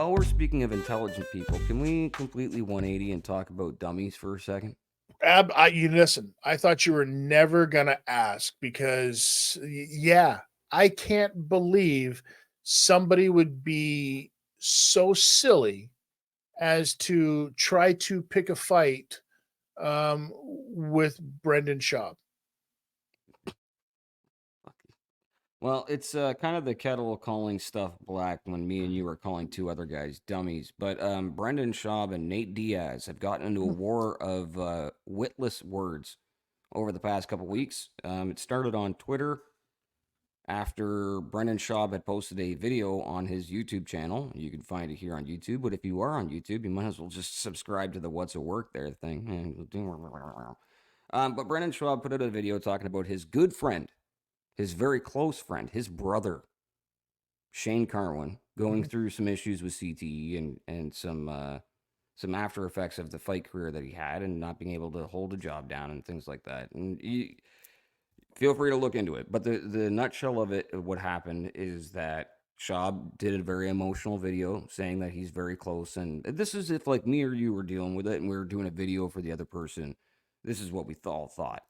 while we're speaking of intelligent people, can we completely 180 and talk about dummies for a second? You listen. I thought you were never gonna ask because, yeah, I can't believe somebody would be so silly as to try to pick a fight with Brendan Schaub. Well, it's kind of the kettle calling stuff black when me and you are calling two other guys dummies. But Brendan Schaub and Nate Diaz have gotten into a war of witless words over the past couple weeks. It started on Twitter after Brendan Schaub had posted a video on his YouTube channel. You can find it here on YouTube, but if you are on YouTube, you might as well just subscribe to the What's at Work there thing. But Brendan Schaub put out a video talking about his good friend, his very close friend, his brother, Shane Carwin, going through some issues with CTE and some after effects of the fight career that he had and not being able to hold a job down and things like that. And feel free to look into it. But the nutshell of it, what happened is that Schaub did a very emotional video saying that he's very close. And this is if like me or you were dealing with it and we were doing a video for the other person. This is what we all thought.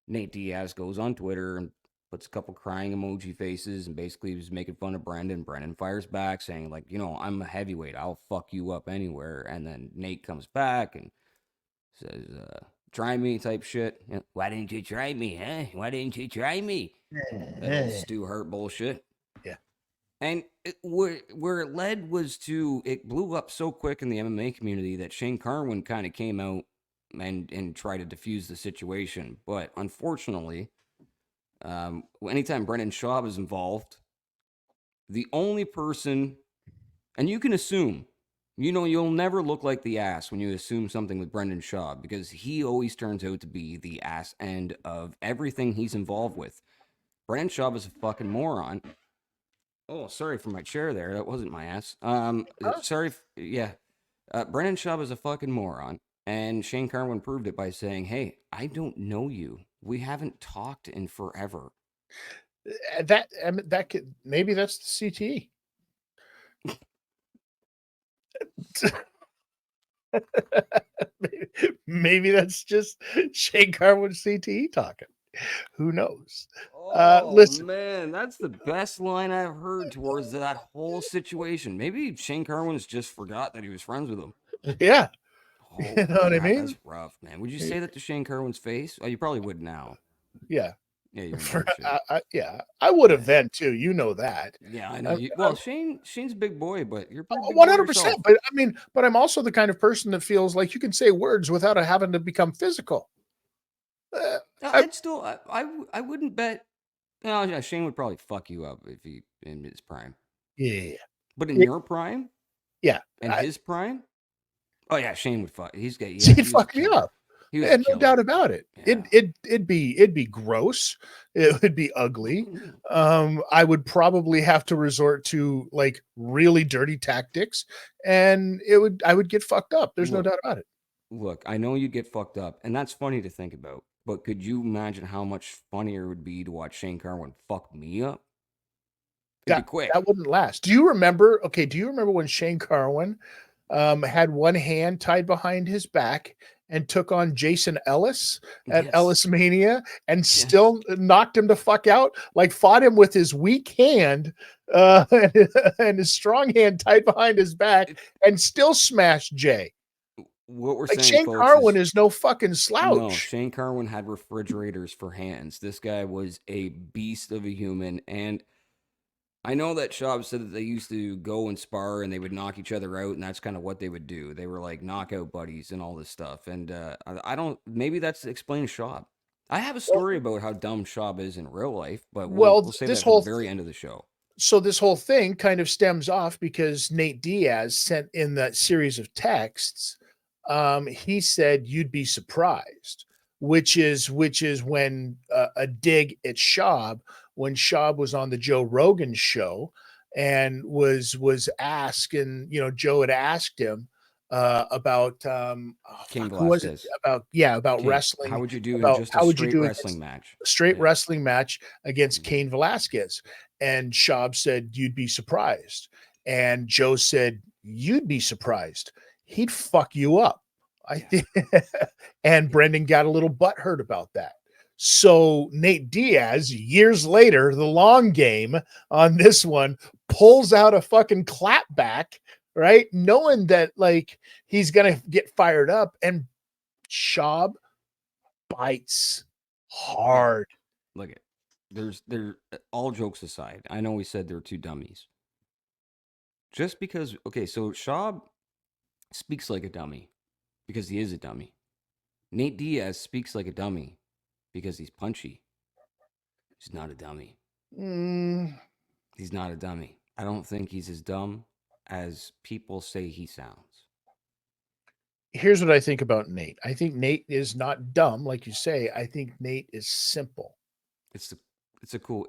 Nate Diaz goes on Twitter and puts a couple crying emoji faces and basically was making fun of Brendan. Brendan fires back saying, like, I'm a heavyweight. I'll fuck you up anywhere. And then Nate comes back and says, try me type shit. Why didn't you try me, huh? Why didn't you try me? That Stu Hart bullshit. Yeah. And where it led was it blew up so quick in the MMA community that Shane Carwin kind of came out and tried to diffuse the situation. But unfortunately, anytime Brendan Schaub is involved, the only person, and you can assume, you'll never look like the ass when you assume something with Brendan Schaub because he always turns out to be the ass end of everything he's involved with. Brendan Schaub is a fucking moron. Oh, sorry for my chair there. That wasn't my ass. Sorry. Brendan Schaub is a fucking moron. And Shane Carwin proved it by saying, hey, I don't know you. We haven't talked in forever. That could, maybe that's the CTE. Maybe that's just Shane Carwin's CTE talking. Who knows? Listen, man, that's the best line I've heard towards that whole situation. Maybe Shane Carwin's just forgot that he was friends with him. Yeah. Oh, You know what I mean? That's rough, man. Would you say that to Shane Carwin's face? Oh, you probably would now. Yeah. Yeah, you're yeah, I would have then too. You know that. Yeah, I know. Well, Shane's a big boy, but you're pretty big 100%. But I'm also the kind of person that feels like you can say words without having to become physical. I wouldn't bet. No, yeah, Shane would probably fuck you up if he in his prime. Yeah. But in your prime, yeah, and his prime, oh yeah, Shane would fuck. He'd fuck me up. And no doubt about it. Yeah. It'd be gross. It would be ugly. I would probably have to resort to like really dirty tactics, and I would get fucked up. There's no doubt about it. Look, I know you get fucked up, and that's funny to think about. But could you imagine how much funnier it would be to watch Shane Carwin fuck me up? It'd be quick. That wouldn't last. Do you remember? Okay, do you remember when Shane Carwin had one hand tied behind his back and took on Jason Ellis at Ellis Mania and still knocked him the fuck out? Like fought him with his weak hand and his strong hand tied behind his back and still smashed Jay. What we're saying, Shane Carwin is no fucking slouch. No, Shane Carwin had refrigerators for hands. This guy was a beast of a human. And I know that Schaub said that they used to go and spar and they would knock each other out, and that's kind of what they would do. They were like knockout buddies and all this stuff. And I don't, maybe that's explains Schaub. I have a story about how dumb Schaub is in real life, but we'll say that at the very end of the show. So this whole thing kind of stems off because Nate Diaz sent in that series of texts. He said you'd be surprised, which is when a dig at Schaub when Schaub was on the Joe Rogan show and was asked, and Joe had asked him about wrestling. How would you do in just a straight wrestling match? Wrestling match against Cain Velasquez, and Schaub said you'd be surprised, and Joe said you'd be surprised. He'd fuck you up. I Yeah. think, and Brendan got a little butthurt about that. So Nate Diaz, years later, the long game on this one, pulls out a fucking clapback, right? Knowing that like he's gonna get fired up, and Schaub bites Look, hard. look it. There. All jokes aside, I know we said they're two dummies. Just because, okay, so Schaub speaks like a dummy because he is a dummy. Nate Diaz speaks like a dummy because he's punchy. He's not a dummy. Mm, He's not a dummy. I don't think he's as dumb as people say he sounds. Here's what I think about Nate. I think Nate is not dumb, like you say. I think Nate is simple. It's a,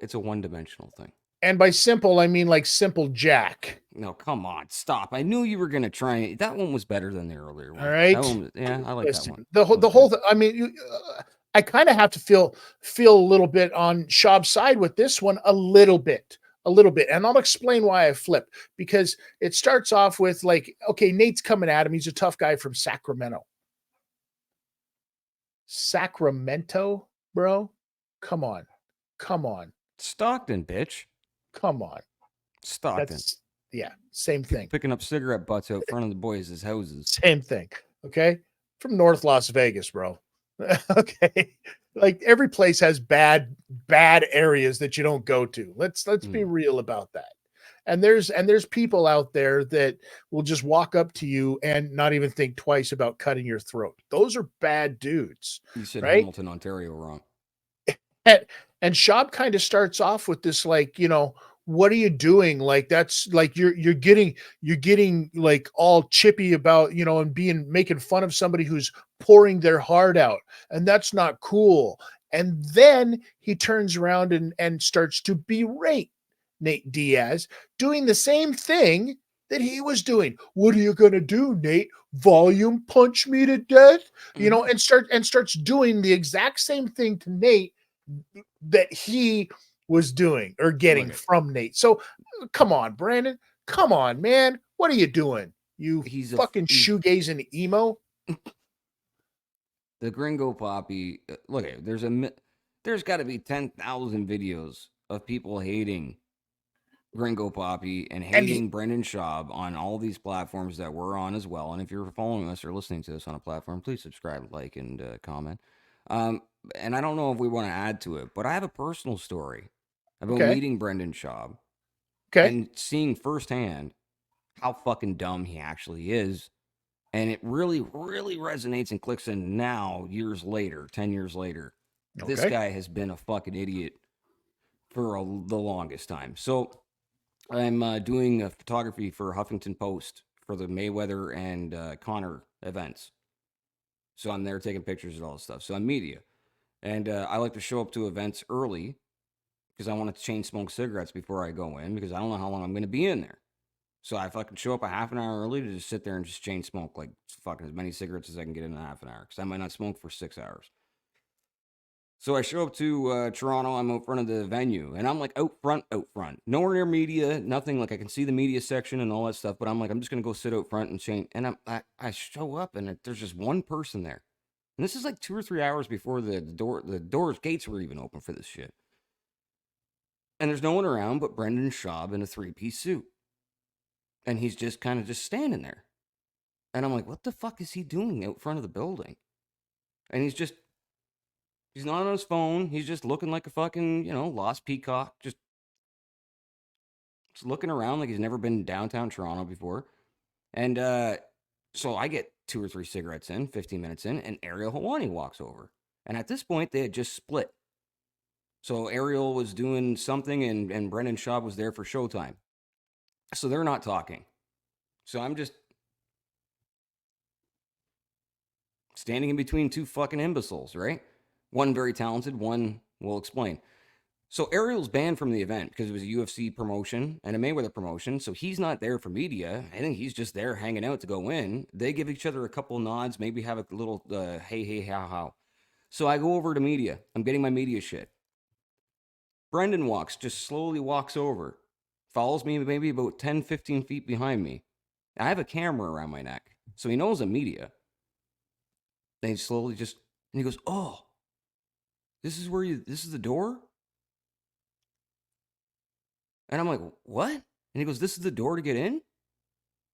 it's a one-dimensional thing. And by simple, I mean like simple Jack. No, come on, stop. I knew you were gonna try it. That one was better than the earlier All one. That right. one, yeah, I like that one. Listen, the That was whole good. I mean, I kind of have to feel a little bit on Schaub's side with this one, a little bit, and I'll explain why I flipped, because it starts off with like, okay, Nate's coming at him. He's a tough guy from Sacramento, bro. Come on, come on, Stockton, bitch. come on. Stockton. That's yeah, same thing. Picking up cigarette butts out front of the boys' houses. Same thing. Okay. From North Las Vegas, bro. Okay. Like every place has bad areas that you don't go to. Let's be real about that. And there's people out there that will just walk up to you and not even think twice about cutting your throat. Those are bad dudes, You said right? Hamilton, Ontario wrong. and, and Schaub kind of starts off with this like, what are you doing? Like that's like you're getting like all chippy about, and being making fun of somebody who's pouring their heart out, and that's not cool. And then he turns around and starts to berate Nate Diaz, doing the same thing that he was doing. What are you gonna do, Nate? Volume punch me to death? Mm-hmm. And starts doing the exact same thing to Nate that he was doing or Look getting at from Nate. So come on, Brandon. Come on, man. What are you doing? You fucking he's shoegazing emo? the Gringo Papi. Look at there's got to be 10,000 videos of people hating Gringo Papi and And he hating Brendan Schaub on all these platforms that we're on as well. And if you're following us or listening to us on a platform, please subscribe, like, and comment. Um, and I don't know if we want to add to it, but I have a personal story about okay. meeting Brendan Schaub Okay. and seeing firsthand how fucking dumb he actually is. And it really, really resonates and clicks in now, years later, 10 years later. This Okay. guy has been a fucking idiot for the longest time. So I'm doing photography for Huffington Post for the Mayweather and Connor events. So I'm there taking pictures and all this stuff. So I'm media. And I like to show up to events early because I want to chain smoke cigarettes before I go in because I don't know how long I'm going to be in there. So I fucking show up a half an hour early to just sit there and just chain smoke like fucking as many cigarettes as I can get in a half an hour because I might not smoke for 6 hours. So I show up to Toronto. I'm out front of the venue, and I'm like out front, nowhere near media, nothing. Like I can see the media section and all that stuff, but I'm like I'm just gonna go sit out front and chain. And I show up, and there's just one person there, and this is like 2 or 3 hours before the doors gates were even open for this shit. And there's no one around but Brendan Schaub in a 3-piece suit, and he's just kind of just standing there. And I'm like, what the fuck is he doing out front of the building? And he's not on his phone. He's just looking like a fucking, lost peacock. Just looking around like he's never been downtown Toronto before. And so I get 2 or 3 cigarettes in, 15 minutes in, and Ariel Hawani walks over. And at this point, they had just split. So Ariel was doing something, and Brendan Schaub was there for showtime. So they're not talking. So I'm just standing in between two fucking imbeciles, right? One very talented, one will explain. So Ariel's banned from the event because it was a UFC promotion and a Mayweather promotion. So he's not there for media. I think he's just there hanging out to go in. They give each other a couple nods, maybe have a little hey, how. So I go over to media. I'm getting my media shit. Brendan just slowly walks over, follows me maybe about 10, 15 feet behind me, I have a camera around my neck, so he knows I'm media. Then he slowly just, and he goes, "Oh, this is the door?" And I'm like, "What?" And he goes, "This is the door to get in?"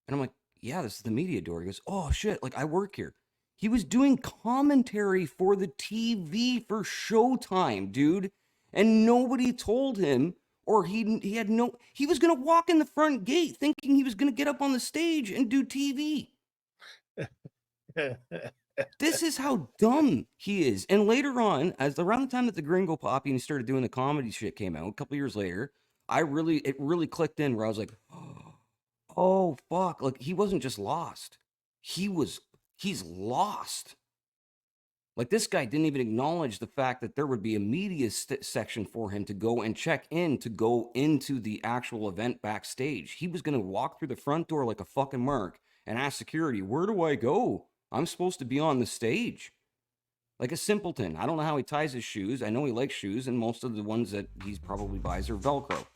And I'm like, "Yeah, this is the media door." He goes, "Oh shit, like I work here." He was doing commentary for the TV for Showtime, dude. And nobody told him, or he had no, he was going to walk in the front gate thinking he was going to get up on the stage and do TV. This is how dumb he is. And later on, as around the time that the Gringo Papi and he started doing the comedy shit came out, a couple years later, it really clicked in where I was like, oh fuck, like he wasn't just lost. He's lost. Like this guy didn't even acknowledge the fact that there would be a media section for him to go and check in to go into the actual event backstage. He was going to walk through the front door like a fucking mark and ask security, "Where do I go? I'm supposed to be on the stage." Like a simpleton. I don't know how he ties his shoes. I know he likes shoes, and most of the ones that he probably buys are Velcro.